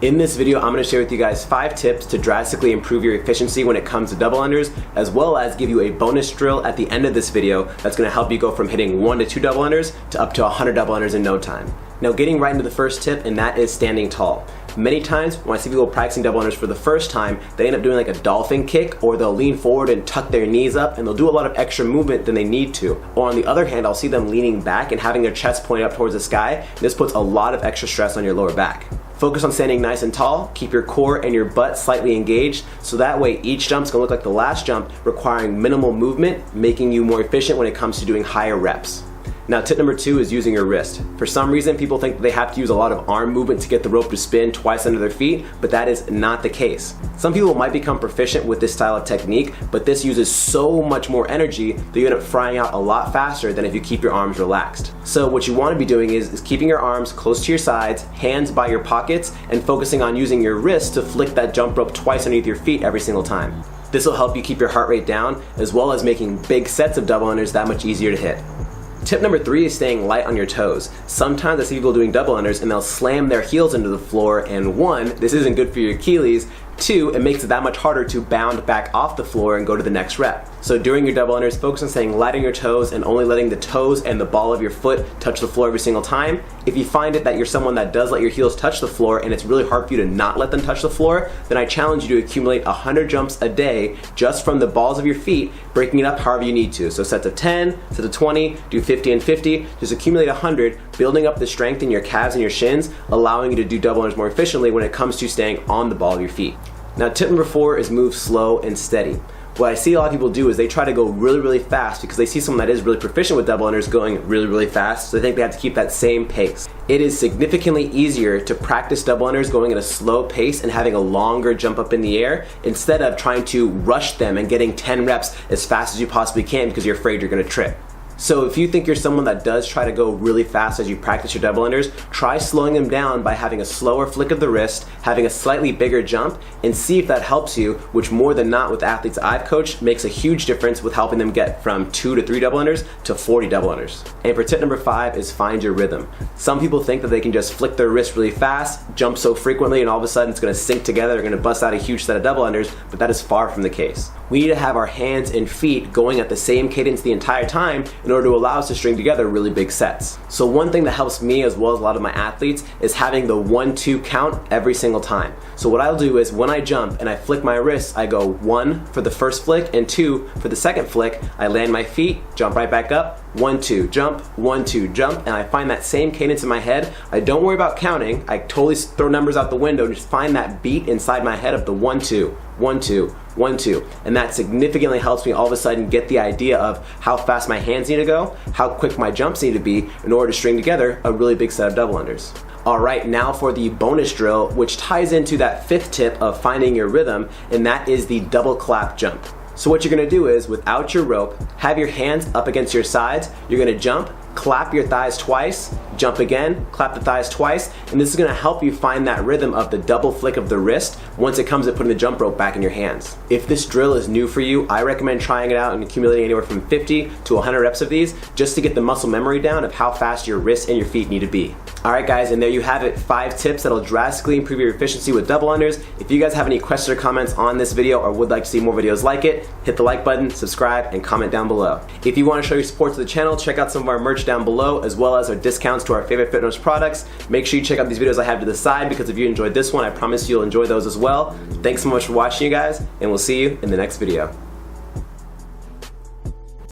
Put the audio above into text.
In this video, I'm going to share with you guys 5 tips to drastically improve your efficiency when it comes to double unders, as well as give you a bonus drill at the end of this video that's going to help you go from hitting 1 to 2 double unders to up to 100 double unders in no time. Now, getting right into the first tip, and that is standing tall. Many times when I see people practicing double unders for the first time, they end up doing like a dolphin kick, or they'll lean forward and tuck their knees up, and they'll do a lot of extra movement than they need to. Or on the other hand, I'll see them leaning back and having their chest pointed up towards the sky, and this puts a lot of extra stress on your lower back. Focus on standing nice and tall, keep your core and your butt slightly engaged, so that way each jump's gonna look like the last jump, requiring minimal movement, making you more efficient when it comes to doing higher reps. Now, tip number 2 is using your wrist. For some reason, people think that they have to use a lot of arm movement to get the rope to spin twice under their feet, but that is not the case. Some people might become proficient with this style of technique, but this uses so much more energy that you end up frying out a lot faster than if you keep your arms relaxed. So what you want to be doing is keeping your arms close to your sides, hands by your pockets, and focusing on using your wrist to flick that jump rope twice underneath your feet every single time. This will help you keep your heart rate down, as well as making big sets of double unders that much easier to hit. Tip number 3 is staying light on your toes. Sometimes I see people doing double unders and they'll slam their heels into the floor, and 1, this isn't good for your Achilles. 2, it makes it that much harder to bound back off the floor and go to the next rep. So during your double unders, focus on staying light on your toes and only letting the toes and the ball of your foot touch the floor every single time. If you find it that you're someone that does let your heels touch the floor and it's really hard for you to not let them touch the floor, then I challenge you to accumulate 100 jumps a day just from the balls of your feet, breaking it up however you need to. So sets of 10, sets of 20, do 50 and 50, just accumulate 100, building up the strength in your calves and your shins, allowing you to do double unders more efficiently when it comes to staying on the ball of your feet. Now, tip number 4 is move slow and steady. What I see a lot of people do is they try to go really fast because they see someone that is really proficient with double unders going really fast, so they think they have to keep that same pace. It is significantly easier to practice double unders going at a slow pace and having a longer jump up in the air instead of trying to rush them and getting 10 reps as fast as you possibly can because you're afraid you're going to trip. So if you think you're someone that does try to go really fast as you practice your double unders, try slowing them down by having a slower flick of the wrist, having a slightly bigger jump, and see if that helps you, which more than not with athletes I've coached makes a huge difference with helping them get from 2 to 3 double unders to 40 double unders. And for tip number 5 is find your rhythm. Some people think that they can just flick their wrist really fast, jump so frequently, and all of a sudden it's going to sync together, they're going to bust out a huge set of double unders, but that is far from the case. We need to have our hands and feet going at the same cadence the entire time in order to allow us to string together really big sets. So one thing that helps me as well as a lot of my athletes is having the 1-2 count every single time. So what I'll do is when I jump and I flick my wrists, I go 1 for the first flick and 2 for the second flick. I land my feet, jump right back up, 1-2 jump, 1-2 jump, and I find that same cadence in my head. I don't worry about counting. I totally throw numbers out the window and just find that beat inside my head of the 1-2, 1-2, 1-2, and that significantly helps me all of a sudden get the idea of how fast my hands need to go, how quick my jumps need to be in order to string together a really big set of double unders. Alright, now for the bonus drill, which ties into that 5th tip of finding your rhythm, and that is the double clap jump. So what you're going to do is, without your rope, have your hands up against your sides, you're going to jump, clap your thighs twice, jump again, clap the thighs twice, and this is going to help you find that rhythm of the double flick of the wrist once it comes to putting the jump rope back in your hands. If this drill is new for you, I recommend trying it out and accumulating anywhere from 50 to 100 reps of these just to get the muscle memory down of how fast your wrists and your feet need to be. Alright guys, and there you have it, 5 tips that'll drastically improve your efficiency with double unders. If you guys have any questions or comments on this video or would like to see more videos like it, hit the like button, subscribe, and comment down below. If you want to show your support to the channel, check out some of our merch down below, as well as our discounts to our favorite fitness products. Make sure you check out these videos I have to the side, because if you enjoyed this one, I promise you'll enjoy those as well. Thanks so much for watching, you guys, and we'll see you in the next video.